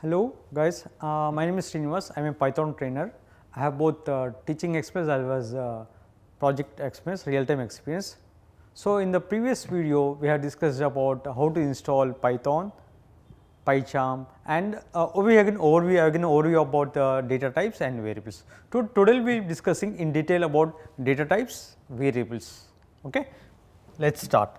Hello guys, my name is Srinivas. I am a Python trainer. I have both teaching experience as well as project experience, real time experience. So, in the previous video we have discussed about how to install Python, PyCharm, and we have an overview about data types and variables. Today we will be discussing in detail about data types, variables. Okay, let us start.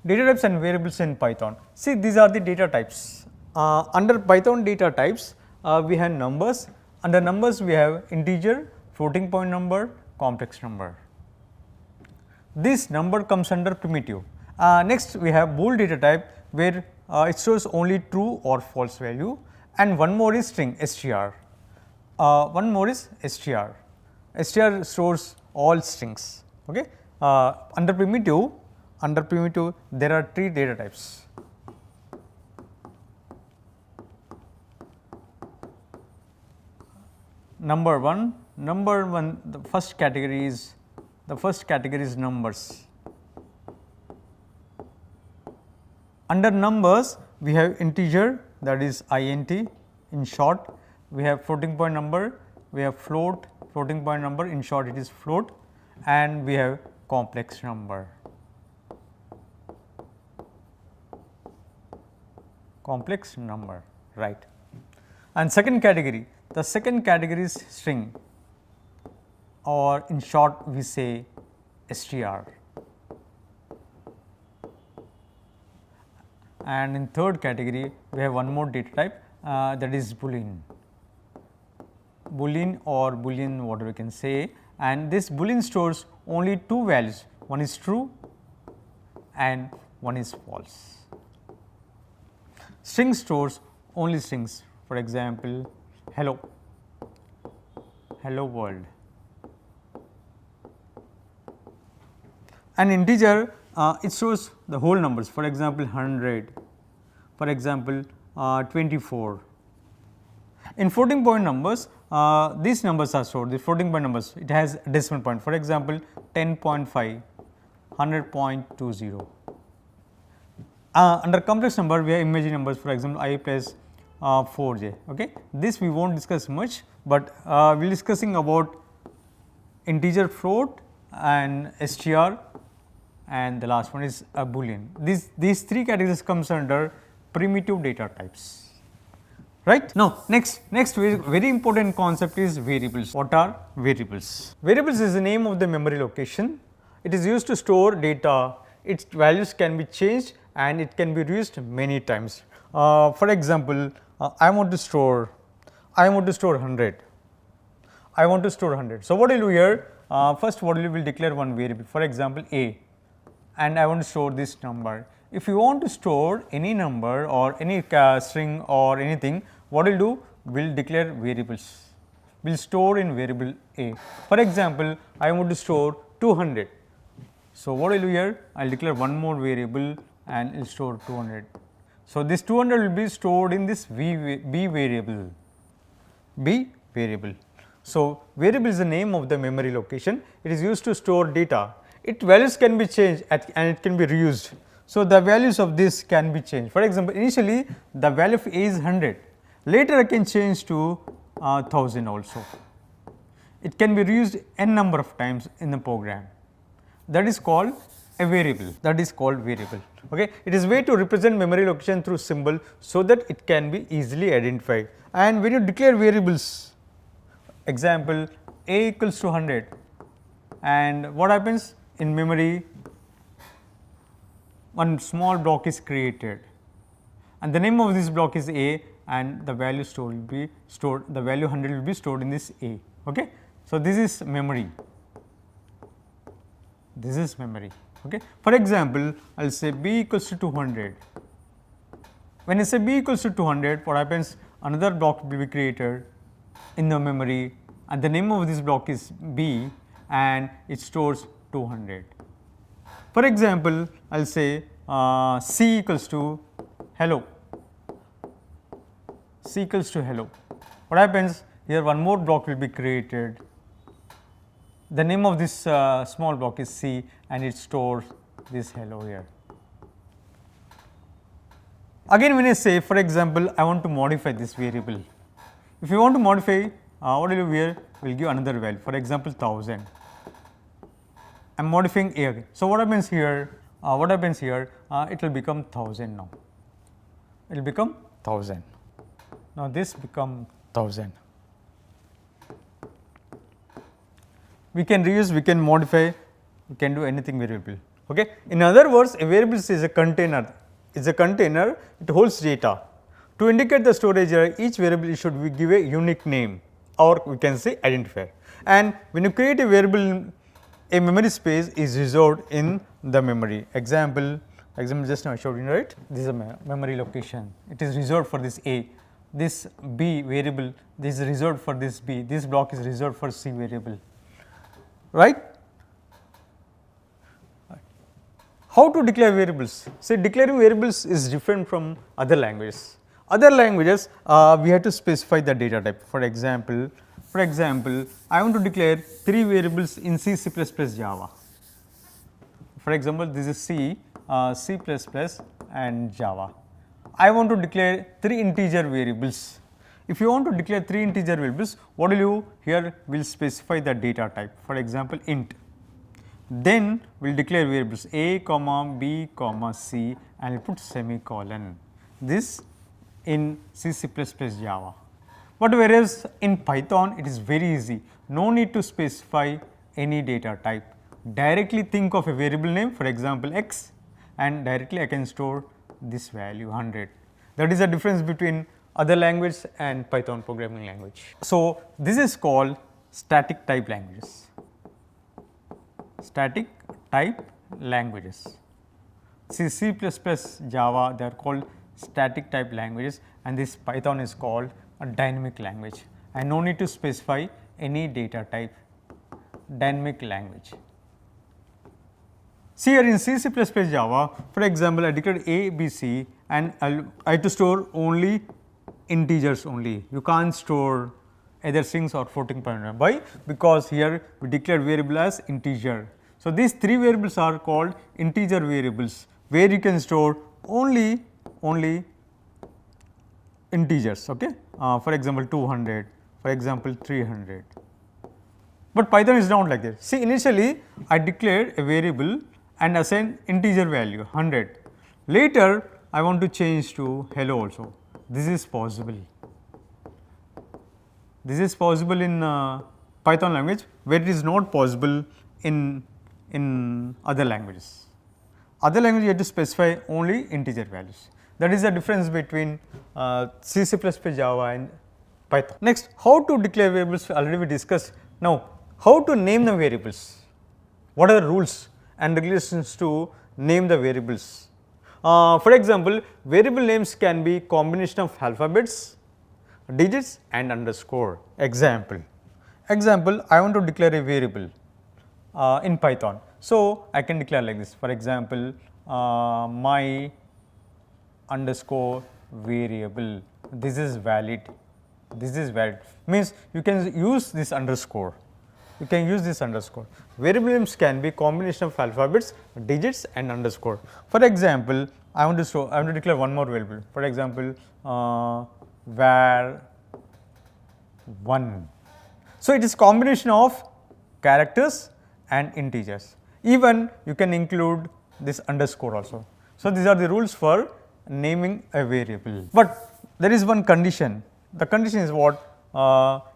Data types and variables in Python. See, these are the data types. Under Python data types, we have numbers. Under numbers, we have integer, floating point number, complex number. This number comes under primitive. Next, we have bool data type, where it shows only true or false value, and one more is string str. One more is str. Str stores all strings. Okay. Under primitive, there are three data types. Number one, the first category is numbers. Under numbers, we have integer, that is int in short. We have floating point number, we have floating point number, in short it is float, and we have complex number. Right. And second category, the second category is string, or in short we say str. And in third category, we have one more data type, that is boolean, or boolean, whatever we can say, and this boolean stores only two values, one is true and one is false. String stores only strings, for example, hello world. An integer, it shows the whole numbers, for example 100, for example 24. In floating point numbers, these numbers are stored, the floating point numbers, it has a decimal point, for example 10.5, 100.20. Under complex number, we have imaginary numbers, for example I plus 4j. Okay. This we will not discuss much, but we will be discussing about integer, float, and str, and the last one is a boolean. These three categories comes under primitive data types. Right. Now, next very important concept is variables. What are variables? Variables is the name of the memory location. It is used to store data. Its values can be changed and it can be reused many times. For example, I want to store 100. So, what will you do here? First, what will declare one variable, for example a, and I want to store this number. If you want to store any number or any string or anything, what we will do? We will declare variables. We will store in variable a. For example, I want to store 200. So, what will do here? I will declare one more variable and it will store 200. So, this 200 will be stored in this b variable. So, variable is the name of the memory location. It is used to store data. Its values can be changed and it can be reused. So, the values of this can be changed. For example, initially the value of a is 100. Later I can change to 1000 also. It can be reused n number of times in the program. That is called a variable. Okay. It is a way to represent memory location through symbol, so that it can be easily identified. And when you declare variables, example a equals to 100, and what happens in memory, one small block is created and the name of this block is a, and the value the value 100 will be stored in this a. Okay. So, this is memory. Okay. For example, I will say b equals to 200. When I say b equals to 200, what happens? Another block will be created in the memory, and the name of this block is b, and it stores 200. For example, I will say c equals to hello. What happens? Here one more block will be created. The name of this small block is c, and it stores this hello here. Again when I say for example, I want to modify this variable. If you want to modify, what will you here? We will give another value, for example 1000. I am modifying A again. So, what happens here? It will become 1000 now. It will become 1000. Now, this become 1000. We can reuse, we can modify, we can do anything variable. Okay. In other words, a variable is a container. It's a container, it holds data. To indicate the storage area, each variable should be give a unique name, or we can say identifier. And when you create a variable, a memory space is reserved in the memory. Example just now I showed you, right? This is a memory location. It is reserved for this A. This B variable, this is reserved for this B. This block is reserved for C variable, right? How to declare variables? Say declaring variables is different from other languages. Other languages, we have to specify the data type. For example, I want to declare 3 variables in C, C++, Java. For example, this is C, C++ and Java. I want to declare 3 integer variables. If you want to declare 3 integer variables, what will you here will specify the data type. For example, int. Then we will declare variables A, B, C and we put semicolon. This in C, C++, Java. But whereas in Python it is very easy, no need to specify any data type. Directly think of a variable name, for example x, and directly I can store this value 100. That is the difference between other language and Python programming language. So, this is called static type languages. Static type languages. See, C++, Java, they are called static type languages, and this Python is called a dynamic language, and no need to specify any data type. Dynamic language. See here in C, C++, Java, for example, I declared A, B, C, and I have to store only integers only. You can't store either strings or floating point number. Why? Because here we declared variable as integer. So, these 3 variables are called integer variables, where you can store only integers. Okay? For example, 200, for example, 300. But Python is not like that. See, initially I declared a variable and assigned integer value 100. Later I want to change to hello also. This is possible. This is possible in Python language, where it is not possible in other languages. Other language you have to specify only integer values. That is the difference between C, C++, Java and Python. Next, how to declare variables already we discussed. Now, how to name the variables? What are the rules and regulations to name the variables? For example, variable names can be combination of alphabets, digits and underscore. Example, I want to declare a variable in Python. So, I can declare like this. For example, my underscore variable, this is valid, means you can use this underscore. Variable names can be combination of alphabets, digits and underscore. For example, I want to declare one more variable. For example, var 1. So, it is combination of characters and integers. Even you can include this underscore also. So, these are the rules for naming a variable. But there is one condition. The condition is what?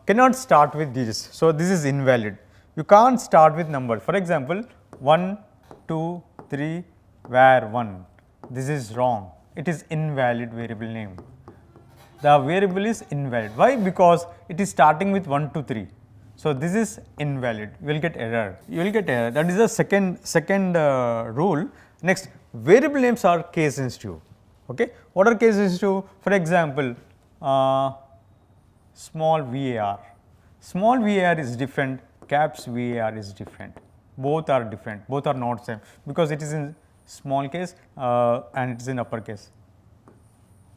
Cannot start with digits. So, this is invalid. You can't start with number. For example, 1, 2, 3, var 1. This is wrong. It is invalid variable name. The variable is invalid. Why? Because it is starting with 1, 2, 3. So, this is invalid. You will get error. That is the second rule. Next, variable names are case sensitive. Okay. What are case sensitive? For example, small var. Small var is different, caps var is different. Both are different, both are not same, because it is in small case and it is in upper case.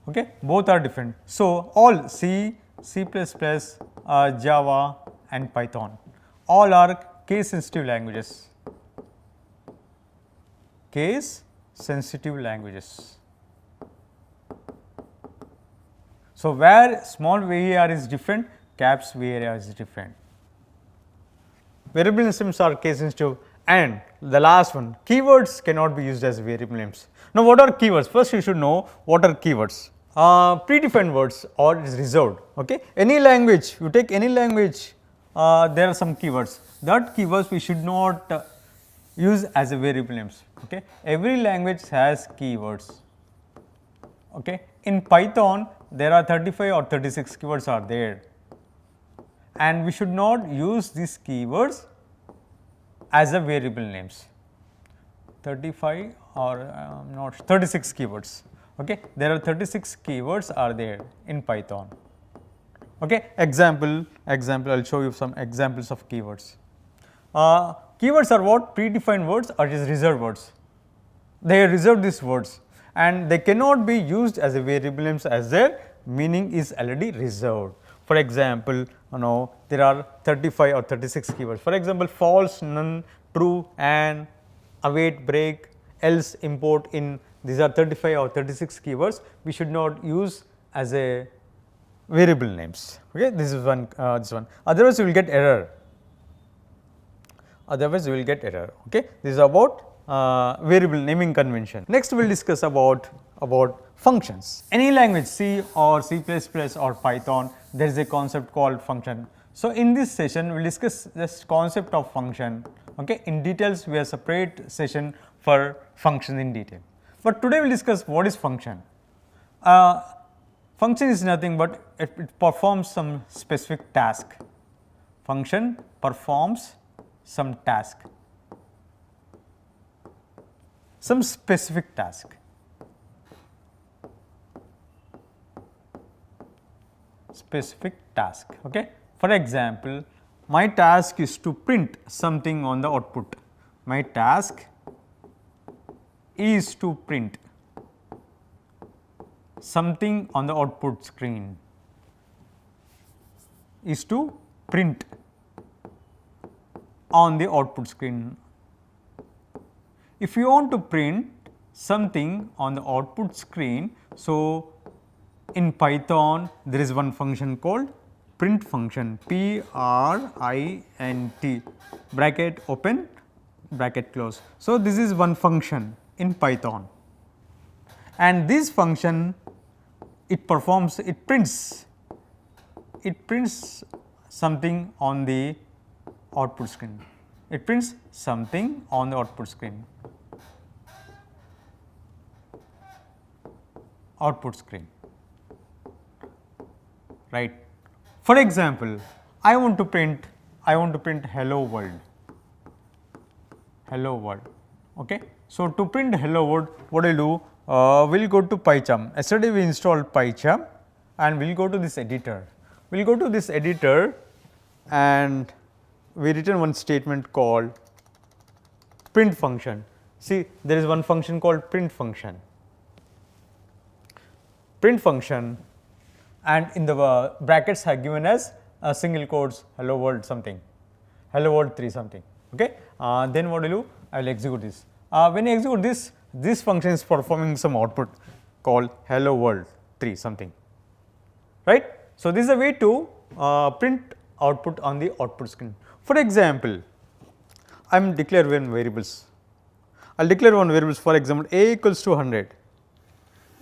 Okay. Both are different. So, all C, C++, Java and Python, all are case sensitive languages. Case sensitive languages. So, where small var is different, caps var is different. Variable names are case sensitive, and the last one, keywords cannot be used as variable names. Now, what are keywords? First you should know what are keywords. Predefined words or is reserved. Okay, any language, you take any language, there are some keywords. That keywords we should not use as a variable names. Okay, every language has keywords. Okay, in Python there are 35 or 36 keywords are there, and we should not use these keywords as a variable names. 35 or not 36 keywords. Okay, there are 36 keywords are there in Python. Okay, example I will show you some examples of keywords. Keywords are what? Predefined words or is reserved words. They reserve these words and they cannot be used as a variable names as their meaning is already reserved. For example, there are 35 or 36 keywords. For example, false, none, true, and, await, break, else, import, in. These are 35 or 36 keywords. We should not use as a variable names. Okay, this is one. This one. Otherwise, you will get error. Otherwise, you will get error. Okay, this is about variable naming convention. Next, we will discuss about functions. Any language, C or C++ or Python, there is a concept called function. So, in this session, we will discuss this concept of function. Okay, in details, we have separate session for function in detail. But today we will discuss what is function. Function is nothing but it performs some specific task. Function performs some task, some specific task. Specific task. Okay. For example, my task is to print something on the output. My task is to print something on the output screen, is to print on the output screen. If you want to print something on the output screen, so in Python there is one function called print function, print, bracket open, bracket close. So, this is one function in Python, and this function it prints something on the output screen. It prints something on the output screen. Output screen, right. For example, I want to print hello world. Hello world. Okay. So, to print hello world, what I do? We will go to PyCharm. Yesterday we installed PyCharm and we will go to this editor. We will go to this editor and we written one statement called print function. See, there is one function called print function. Print function, and in the brackets are given as single quotes hello world something, hello world 3 something. Okay. Then what will do? I will execute this. When you execute this function is performing some output called hello world 3 something, right. So, this is a way to print output on the output screen. For example, I am declare one variables. I will declare one variables, for example, a equals to 100,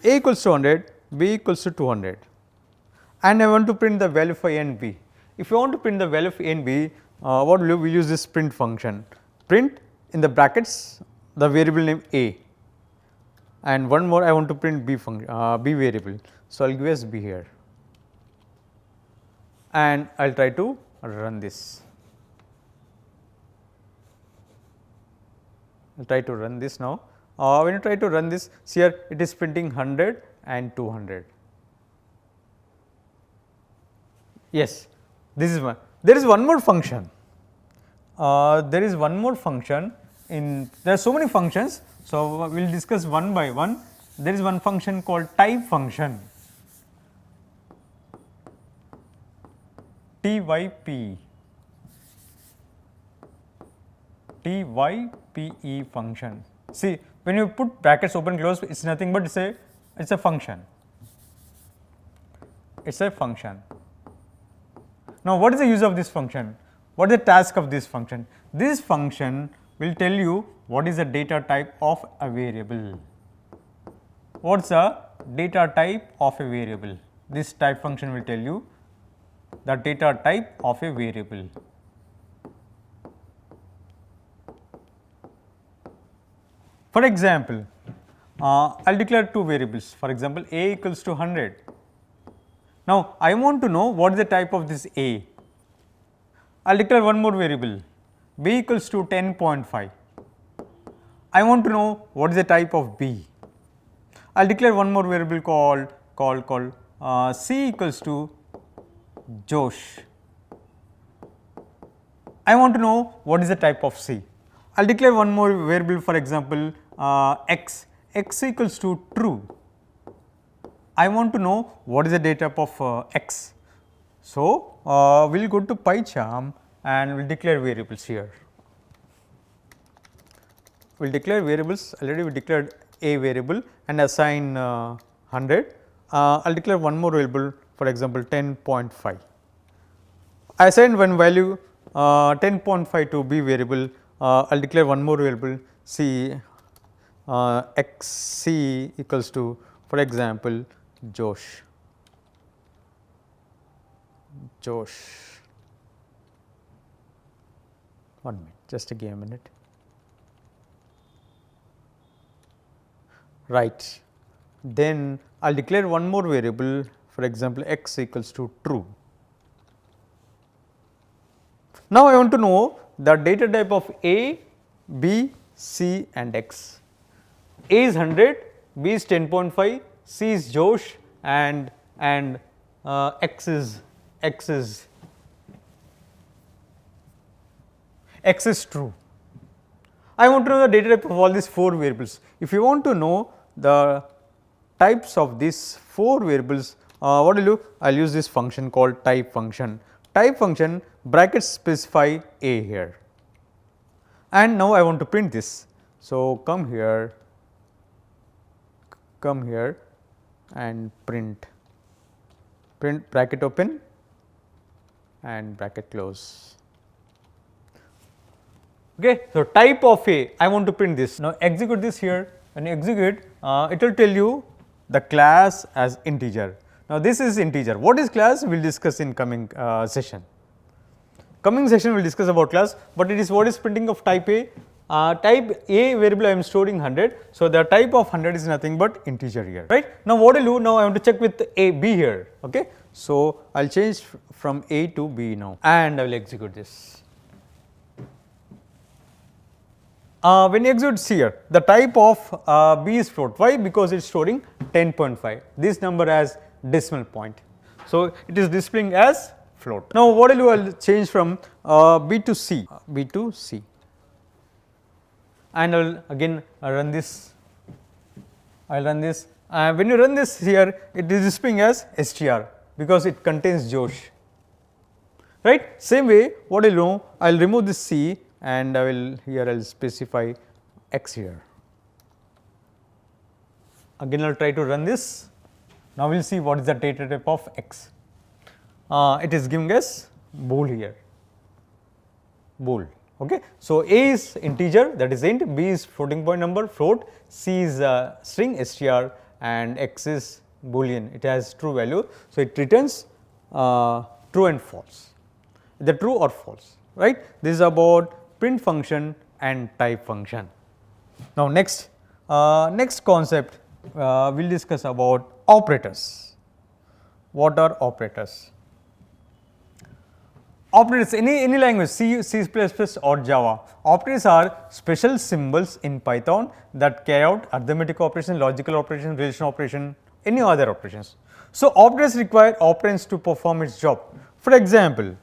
a equals to 100, b equals to 200, and I want to print the value for a and b. If you want to print the value for a and b, what will you? We use this print function, print in the brackets the variable name a, and one more I want to print b function, b variable. So, I will give as b here, and I will try to run this. I will try to run this now. When you try to run this, see here it is printing 100 and 200. Yes, this is one. There is one more function. There is one more function in, there are so many functions. So, we will discuss one by one. There is one function called type function, TYP, TYPE function. See, when you put brackets open close, it is nothing but it is a function. is a function. Now, what is the use of this function? What is the task of this function? This function will tell you what is the data type of a variable. What is the data type of a variable? This type function will tell you the data type of a variable. For example, I will declare two variables, for example, a equals to 100. Now, I want to know what is the type of this a. I will declare one more variable, b equals to 10.5. I want to know what is the type of b. I will declare one more variable called c equals to Josh. I want to know what is the type of c. I will declare one more variable, for example, x equals to true. I want to know what is the data type of x. So, we will go to PyCharm and we will declare variables here. We will declare variables, already we declared a variable and assign 100. I will declare one more variable, for example, 10.5. I assign one value 10.5 to b variable. I will declare one more variable c x c equals to, for example, Josh. One minute, just give a minute. Right. Then I will declare one more variable, for example, x equals to true. Now, I want to know the data type of a, b, c and x. A is 100, b is 10.5, c is Josh and x is true. I want to know the data type of all these 4 variables. If you want to know the types of these 4 variables, what will do? I will use this function called type function. Type function brackets specify a here, and now I want to print this. So, come here and print bracket open and bracket close. Okay. So, type of a, I want to print this. Now, execute this here. When you execute, it will tell you the class as integer. Now, this is integer. What is class? We will discuss in coming session. Coming session we will discuss about class, but it is what is printing of type A. Type A variable I am storing 100. So, the type of 100 is nothing but integer here, right. Now, what I will do now, I want to check with a b here. Okay. So, I will change from a to b now and I will execute this. When you execute here, the type of b is float. Why? Because it is storing 10.5. This number has decimal point. So, it is displaying as float. Now, what I will do? I will change from b to c, and I will again run this. I will run this. When you run this here, it is displaying as str because it contains Josh, right. Same way, what I will do? I will remove this c and I will here I will specify x here. Again I will try to run this. Now, we will see what is the data type of x. It is giving us bool here, bool. Okay. So, a is integer, that is int, b is floating point number float, c is string str and x is boolean, it has true value. So, it returns true and false, either true or false, right. This is about print function and type function. Now, next concept we will discuss about operators. What are operators? Operators, any language, C, C++ or Java, operators are special symbols in Python that carry out arithmetic operation, logical operation, relation operation, any other operations. So, operators require operands to perform its job. For example,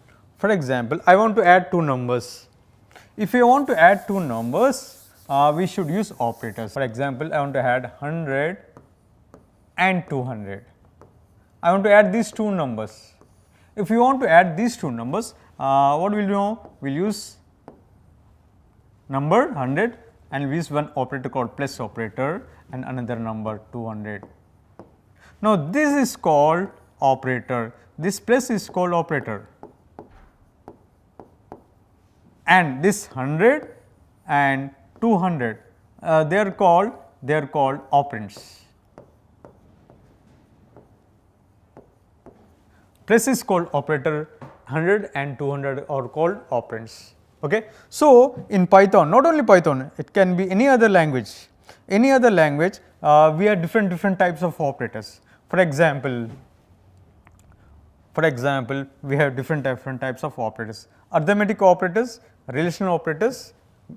I want to add 2 numbers. If you want to add 2 numbers, we should use operators. For example, I want to add 100 and 200. I want to add these 2 numbers. If you want to add these 2 numbers, what we will do? We will use number 100 and we use one operator called plus operator and another number 200. Now, this is called operator. This plus is called operator, and this 100 and 200 they are called operands. Plus is called operator, 100 and 200 are called operands. Okay. So, in Python, not only Python, it can be any other language. We have different types of operators. For example, we have different types of operators: arithmetic operators, relational operators,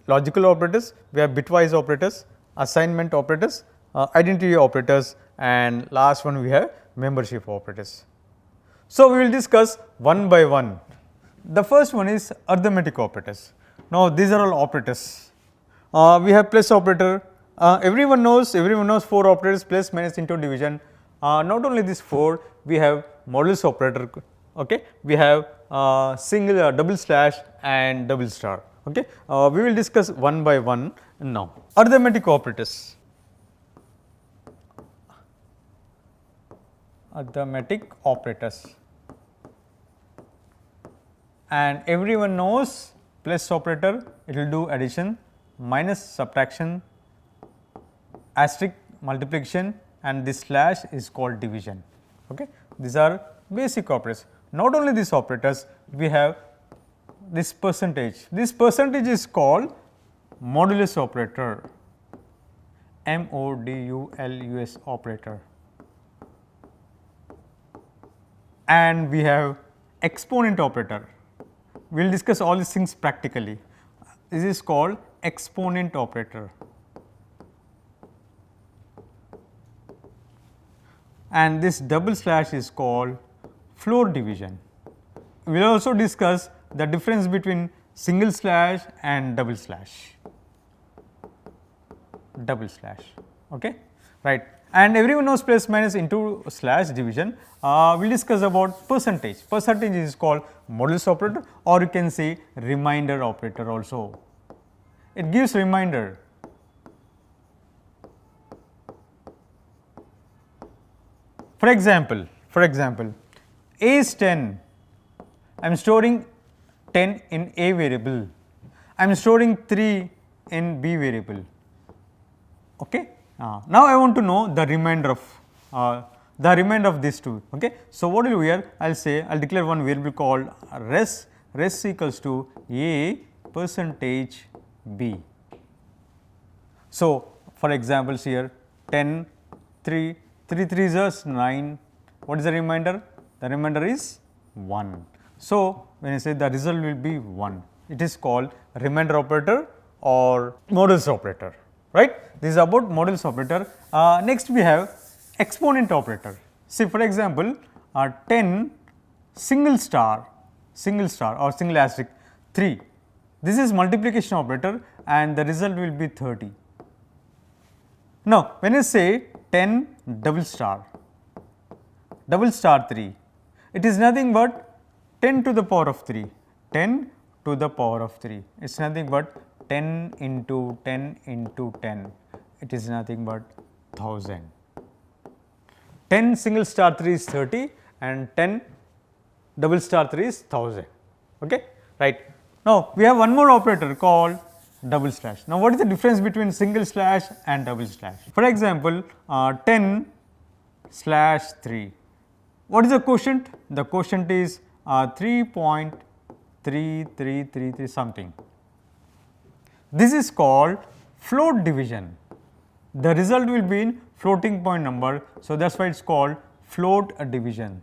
logical operators, we have bitwise operators, assignment operators, identity operators, and last one we have membership operators. So, we will discuss one by one. The first one is arithmetic operators. Now, these are all operators. We have plus operator. Everyone knows 4 operators: plus, minus, into, division. Not only this 4, we have modulus operator. Okay, we have single, double slash, and double star. Okay, we will discuss one by one now. Arithmetic operators. And everyone knows plus operator, it will do addition, minus subtraction, asterisk multiplication, and this slash is called division. Okay. These are basic operators. Not only these operators, we have this percentage. This percentage is called modulus operator, MODULUS operator, and we have exponent operator. We will discuss all these things practically. This is called exponent operator, and this double slash is called floor division. We will also discuss the difference between single slash and double slash. Okay, right. And everyone knows plus, minus, into, slash, division. We will discuss about percentage. Percentage is called modulus operator, or you can say remainder operator also. It gives remainder. For example, A is 10. I am storing 10 in A variable. I am storing 3 in B variable. Okay. Now, I want to know the remainder of these two. Okay. So, what will do here? I will say, I will declare one variable called res equals to A percentage B. So, for examples here 10, 3 3s are 9. What is the remainder? The remainder is 1. So, when I say the result will be 1, it is called remainder operator or modulus operator, right. This is about modulus operator. Next we have exponent operator. See, for example, 10 single star or single asterisk 3. This is multiplication operator and the result will be 30. Now, when I say 10 double star 3, it is nothing but 10 to the power of 3, 10 to the power of 3. It is nothing but 10 into 10 into 10, it is nothing but 1000. 10 single star 3 is 30 and 10 double star 3 is 1000. Okay, right. Now, we have one more operator called double slash. Now, what is the difference between single slash and double slash? For example, 10 slash 3. What is the quotient? The quotient is 3.3333 something. This is called float division. The result will be in floating point number. So, that is why it is called float division.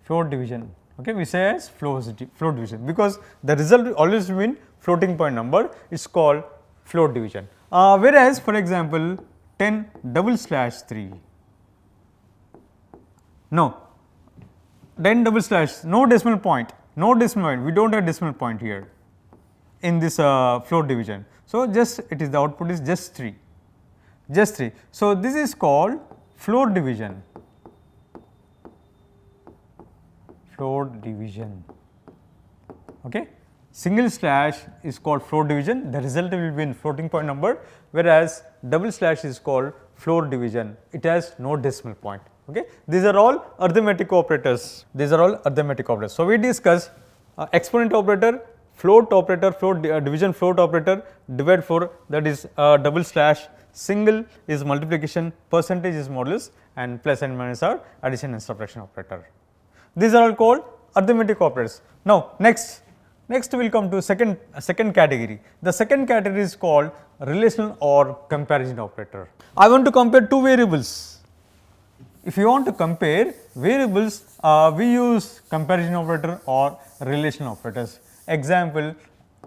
Float division. Okay, we say as float division because the result will always be in floating point number. It is called float division. Whereas, for example, 10 double slash 3. No, 10 double slash, no decimal point, we do not have decimal point here in this float division. So, just it is the output is just 3, So, this is called float division. Okay. Single slash is called float division, the result will be in floating point number, whereas double slash is called floor division, it has no decimal point. Okay. These are all arithmetic operators. These are all arithmetic operators. So, we discuss exponent operator, float operator, division float operator, divide floor, that is double slash, single is multiplication, percentage is modulus, and plus and minus are addition and subtraction operator. These are all called arithmetic operators. Now, next we will come to second category. The second category is called relational or comparison operator. I want to compare two variables. If you want to compare variables, we use comparison operator or relational operators. Example,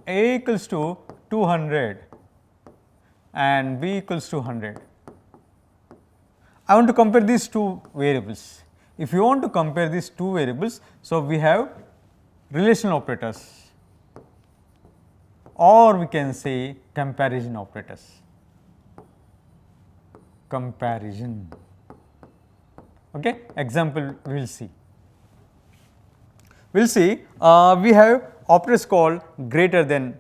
A equals to 200 and B equals to 100. I want to compare these two variables. If you want to compare these two variables, so we have relational operators, or we can say comparison operators. Comparison. Okay. Example we will see. We will see we have operators called greater than,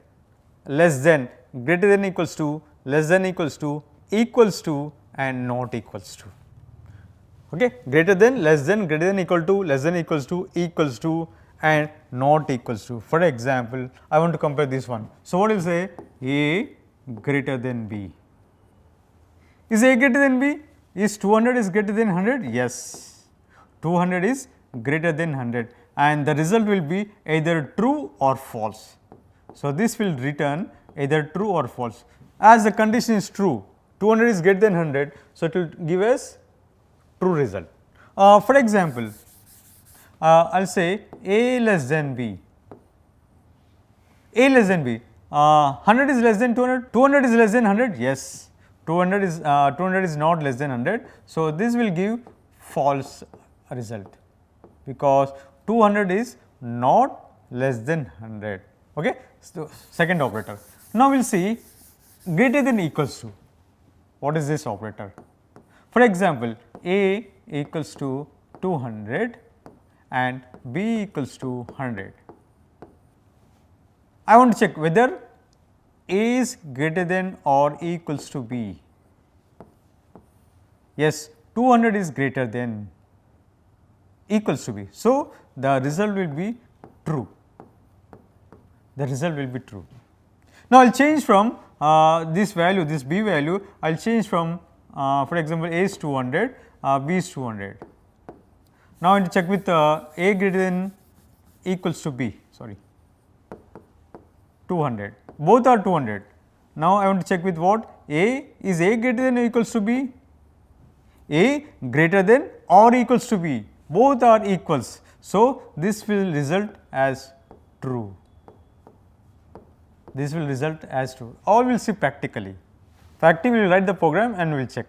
less than, greater than equals to, less than equals to, and not equals to. Okay. Greater than, less than, greater than equal to, less than equals to, and not equals to. For example, I want to compare this one. So, what will say? A greater than B. Is A greater than B? Is 200 is greater than 100? Yes, 200 is greater than 100, and the result will be either true or false. So, this will return either true or false. As the condition is true, 200 is greater than 100, so it will give us true result. For example, I will say A less than B. A less than B. 100 is less than 200. 200 is less than 100. Yes, 200 is not less than 100. So, this will give false result, because 200 is not less than 100. Okay. So, second operator. Now, we will see greater than equals to. What is this operator? For example, A equals to 200 and B equals to 100. I want to check whether A is greater than or equals to B. Yes, 200 is greater than, equals to B. So, the result will be true. The result will be true. Now, I will change from this value, this B value, I will change from for example, A is 200, B is 200. Now, I want to check with A greater than equals to B, sorry, 200, both are 200. Now, I want to check with what? A, is A greater than or equals to B? A greater than or equals to B, both are equals. So, this will result as true. This will result as true. All we will see practically. Practically we will write the program and we will check.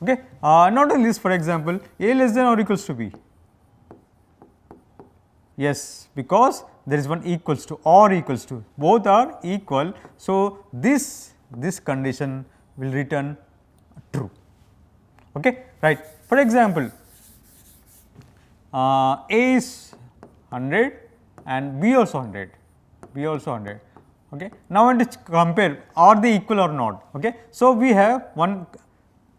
Okay. Not only this, for example, A less than or equals to B. Yes, because there is one equals to or equals to, both are equal. So, this condition will return true. Okay. Right. For example, A is 100 and B also 100, B also 100. Okay. Now, I want to compare are they equal or not. Okay. So, we have one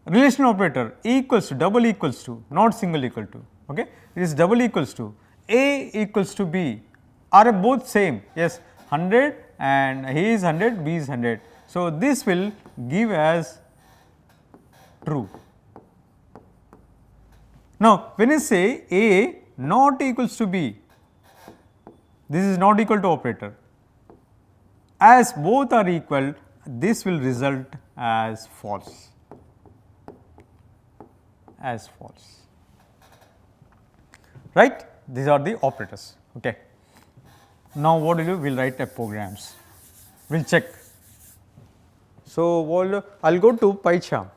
relational operator equals to, double equals to, not single equal to. Okay. It is double equals to. A equals to B are both same. Yes, 100 and he is 100, B is 100. So, this will give as true. Now, when you say A not equals to B, this is not equal to operator. As both are equal, this will result as false, as false, right. These are the operators. Okay. Now, what we will write a programs, we will check. So, I will go to PyCharm,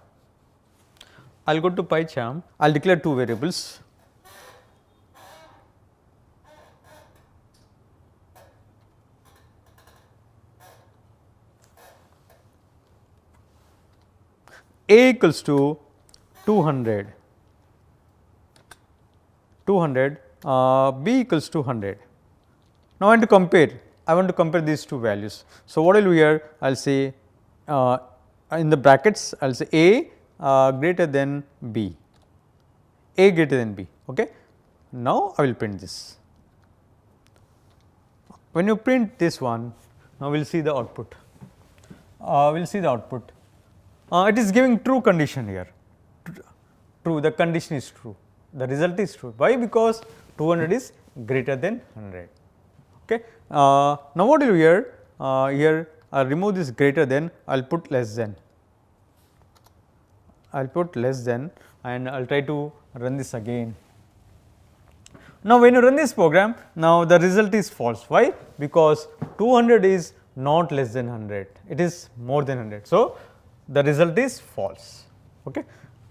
I will go to PyCharm, I will declare two variables. A equals to 200, B equals to 100. Now, I want to compare these two values. So, what I will do here? I will say in the brackets I will say A greater than B, A greater than B. Okay. Now, I will print this. When you print this one, now we will see the output. We will see the output. It is giving true condition here. True, the condition is true. The result is true. Why? Because 200 is greater than 100. Okay. Now, what do you here? Here I will remove this greater than, I will put less than. I will put less than, and I will try to run this again. Now, when you run this program, now the result is false. Why? Because 200 is not less than 100, it is more than 100. So, the result is false. Okay.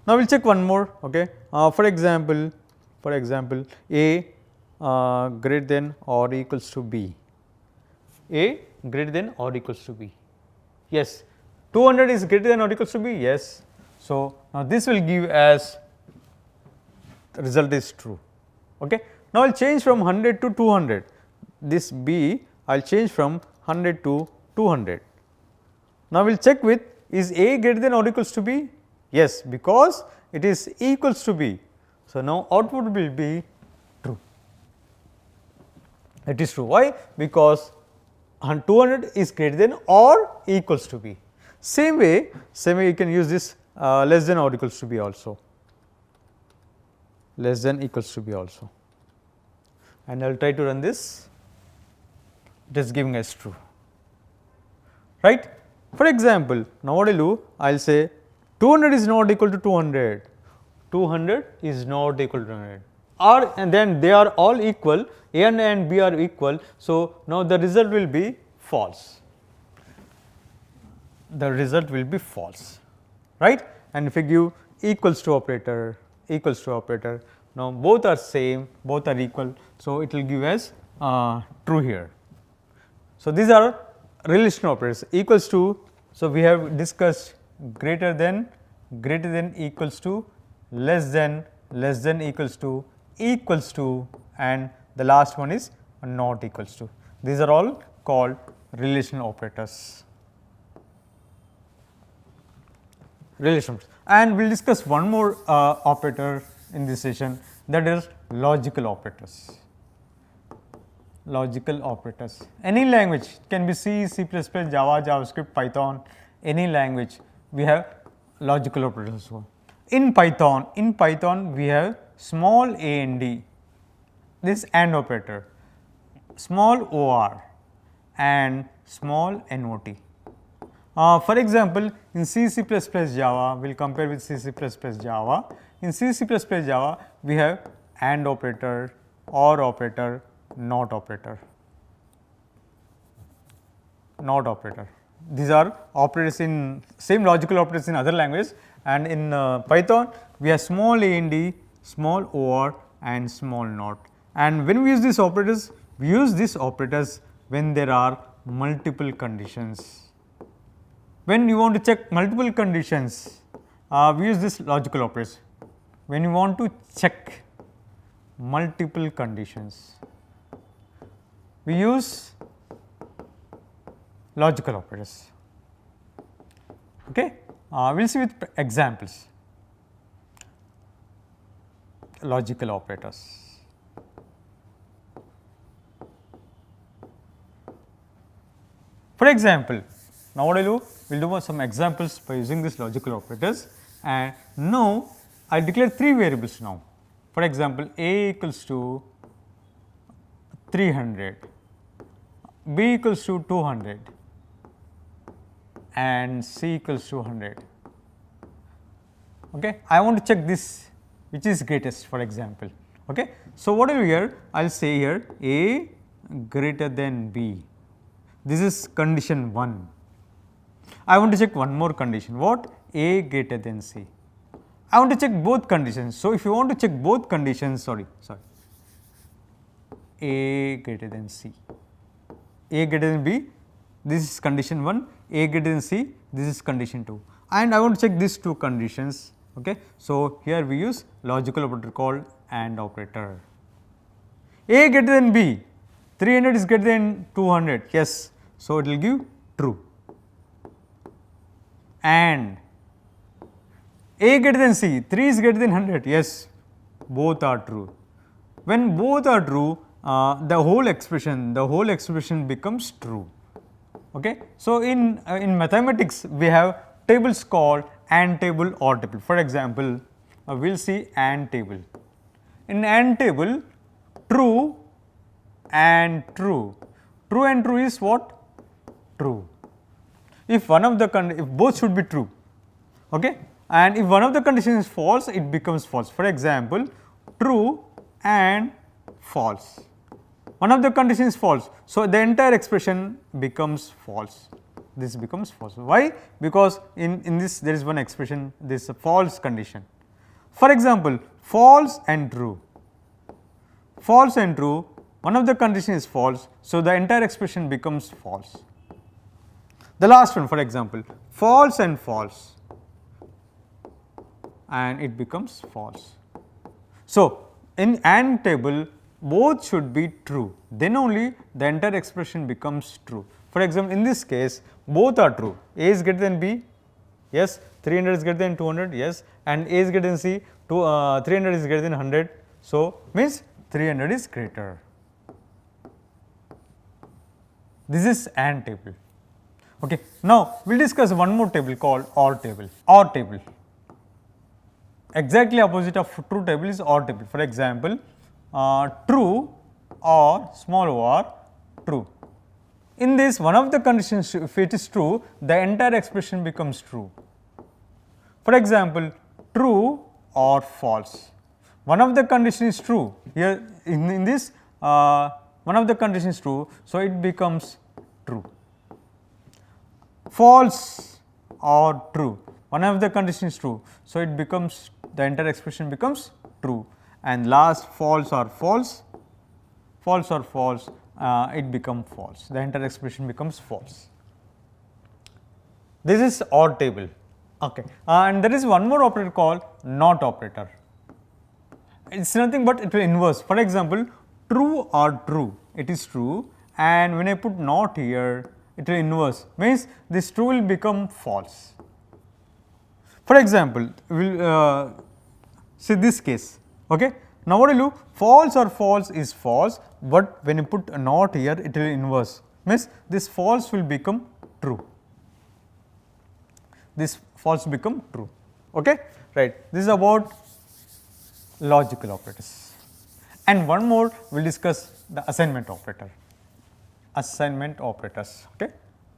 Now, we will check one more. Okay. For example, A greater than or equals to B, A greater than or equals to B. Yes, 200 is greater than or equals to B. Yes. So, now this will give as the result is true. Okay. Now, I will change from 100 to 200, this B I will change from 100 to 200. Now, we will check with, is A greater than or equals to B? Yes, because it is equals to B. So, now output will be true. It is true. Why? Because 200 is greater than or equals to B. Same way you can use this less than or equals to B also, less than equals to B also, and I will try to run this. It is giving us true, right. For example, now what I will do? I will say 200 is not equal to 200, 200 is not equal to 200, or and then they are all equal, A and B are equal. So, now the result will be false, the result will be false, right. And if I give equals to operator, now both are same, both are equal. So, it will give as true here. So, these are relational operators. Equals to, so we have discussed greater than equals to, less than equals to, and the last one is not equals to. These are all called relational operators. And we will discuss one more operator in this session, that is logical operators. Logical operators. Any language, can be C, C++, Java, JavaScript, Python, any language we have logical operators. In Python we have small a and d, this AND operator, small or and small not. For example, in C, C++, Java, we will compare with C, C++, Java. In C, C++, Java, we have AND operator, OR operator, NOT operator. These are operators in same logical operators in other languages, and in Python we have small a and d, small or and small not. And when we use these operators, we use these operators when there are multiple conditions. When you want to check multiple conditions, we use this logical operators. When you want to check multiple conditions, we use logical operators. Okay. We will see with examples. Logical operators. For example, now what I do? We will do some examples by using these logical operators, and now I declare 3 variables now. For example, A equals to 300, B equals to 200 and C equals to 100. Okay. I want to check this which is greatest, for example. Okay. So, what I will here? I will say here A greater than B. This is condition 1. I want to check one more condition. What? A greater than C. I want to check both conditions. So, if you want to check both conditions, A greater than C, A greater than B, this is condition 1, A greater than C, this is condition 2, and I want to check these 2 conditions. Okay. So, here we use logical operator called AND operator. A greater than B, 300 is greater than 200, yes. So, it will give true, and A greater than C, 3 is greater than 100, yes, both are true. When both are true, the whole expression becomes true. Okay. So, in mathematics we have tables called AND table, OR table. For example, we will see AND table. In AND table, true and true. True and true is what? True. If one of the if both should be true, okay, and if one of the conditions is false, it becomes false. For example, true and false. One of the conditions is false, so the entire expression becomes false. This becomes false. Why? Because in this there is one expression, this is a false condition. For example, false and true. False and true, one of the conditions is false, so the entire expression becomes false. The last one, for example, false and false, and it becomes false. So, in AND table, both should be true, then only the entire expression becomes true. For example, in this case, both are true. A is greater than B, yes, 300 is greater than 200, yes, and A is greater than C, 300 is greater than 100. So, means 300 is greater. This is AND table. Okay. Now, we will discuss one more table called OR table. OR table. Exactly opposite of true table is OR table. For example, true or small or true. In this, one of the conditions, if it is true, the entire expression becomes true. For example, true or false. One of the conditions is true. Here in this, one of the conditions is true, so it becomes true. False or true. One of the conditions is true, so it becomes, the entire expression becomes true. And last, false or false, it becomes false, the entire expression becomes false. This is OR table. Okay. And there is one more operator called NOT operator. It is nothing but it will inverse. For example, true or true, it is true, and when I put NOT here, it will inverse, means this true will become false. For example, we will see this case. Okay. Now, what will you do? False or false is false, but when you put a NOT here, it will inverse, means this false will become true. This false become true. Okay. Right. This is about logical operators. And one more, we will discuss the assignment operator. Assignment operators. Okay.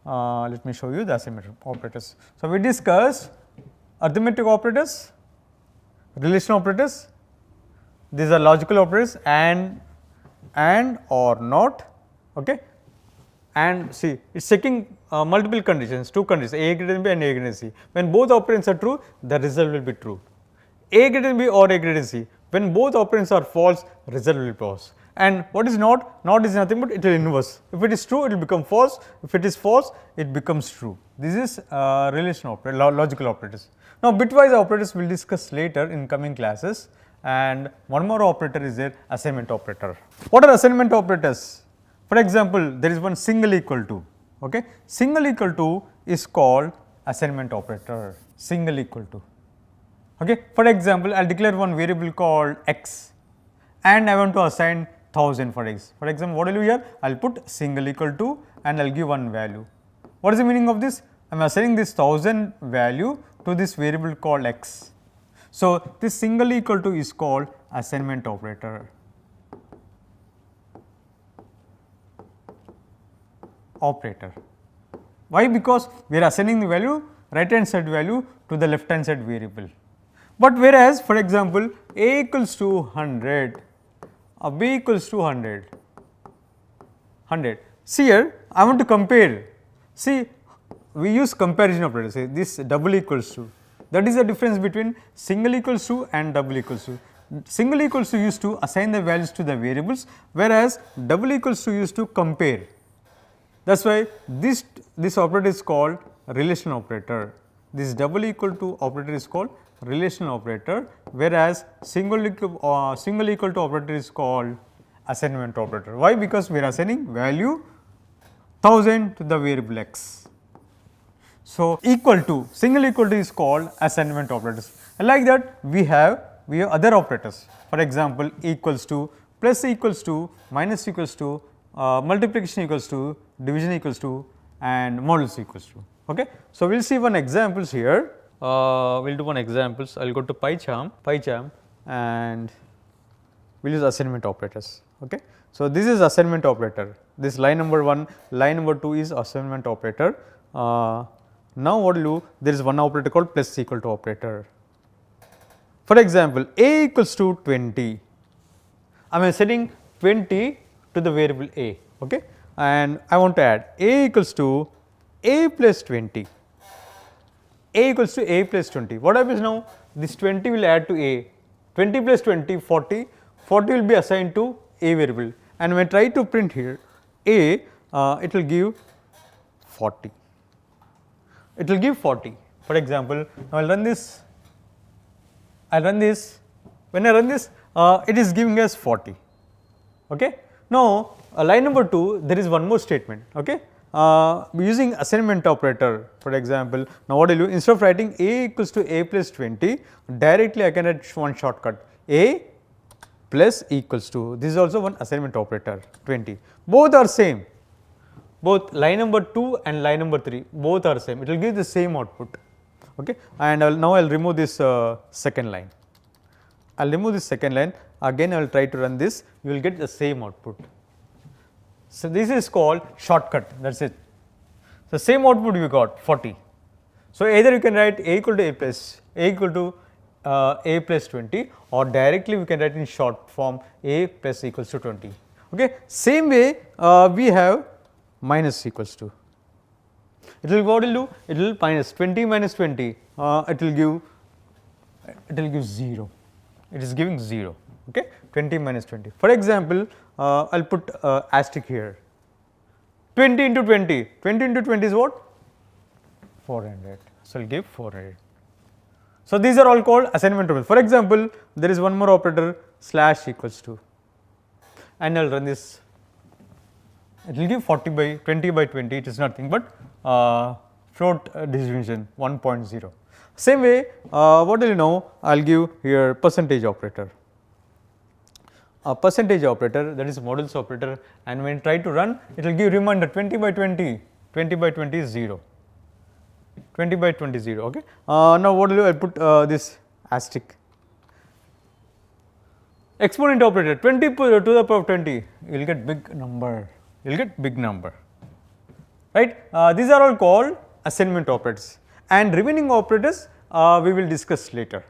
Let me show you the assignment operators. So, we discussed arithmetic operators, relation operators. These are logical operators, and or not. Okay. And see, it is checking multiple conditions, two conditions, A greater than B and A greater than C. When both operands are true, the result will be true. A greater than B or A greater than C. When both operands are false, result will be false. And what is not? Not is nothing but it will inverse. If it is true, it will become false. If it is false, it becomes true. This is relation operator, logical operators. Now, bitwise operators we will discuss later in coming classes, and one more operator is there, assignment operator. What are assignment operators? For example, there is one single equal to. Okay. Single equal to is called assignment operator, single equal to. Okay. For example, I will declare one variable called x, and I want to assign 1000 for x. For example, what will you here? I will put single equal to and I will give one value. What is the meaning of this? I am assigning this 1000 value to this variable called x. So, this single equal to is called assignment operator. Why? Because we are assigning the value, right hand side value to the left hand side variable. But whereas, for example, A equals to 100, B equals to 100. See here, I want to compare. See, we use comparison operator, say this double equals to. That is the difference between single equals to and double equals to. Single equals to used to assign the values to the variables, whereas double equals to used to compare. That is why this operator is called relational operator. This double equal to operator is called relational operator, whereas single equal to operator is called assignment operator. Why? Because we are assigning value 1000 to the variable x. So, equal to, single equal to is called assignment operators. And like that we have other operators. For example, equals to, plus equals to, minus equals to, multiplication equals to, division equals to, and modulus equals to. Okay. So, we will see one examples here. We will do one examples. I will go to PyCharm and we will use assignment operators. Okay. So, this is assignment operator, this line number 1, line number 2 is assignment operator. Now, what will do? There is one operator called plus equal to operator. For example, a equals to 20, I am setting 20 to the variable a, okay, and I want to add a equals to a plus 20, a equals to a plus 20. What happens now? This 20 will add to a, 20 plus 20, 40, 40 will be assigned to a variable, and when I try to print here a, it will give 40. It will give 40. For example, now I will run this, when I run this, it is giving us 40. Okay. Now, line number 2, there is one more statement. Okay. Using assignment operator, for example, now what I do, instead of writing a equals to a plus 20, directly I can write one shortcut, a plus equals to, this is also one assignment operator 20, both are same. Both line number 2 and line number 3 both are same, it will give the same output. Okay. And now I will remove this second line, I will remove this second line, again I will try to run this, you will get the same output. So, this is called shortcut, that is it. So, same output we got 40. So, either you can write a equal to a plus, a equal to a plus 20, or directly we can write in short form a plus equals to 20. Okay. Same way we have minus equals to, it will what it will do, it will minus 20 minus 20, it will give 0, it is giving 0, okay, 20 minus 20. For example, I will put asterisk here, 20 into 20, 20 into 20 is what, 400, so I will give 400. So, these are all called assignment operators. For example, there is one more operator slash equals to, and I will run this, it will give 40 by 20 by 20, it is nothing but float division 1.0. Same way, what do you know, I will give here percentage operator, a percentage operator, that is modulus operator, and when try to run, it will give reminder 20 by 20, 20 by 20 is 0, 20 by 20 0. Okay. Now, what will do, I will put this asterisk, exponent operator 20 to the power of 20, you will get big number, you will get big number, right. These are all called assignment operators, and remaining operators we will discuss later.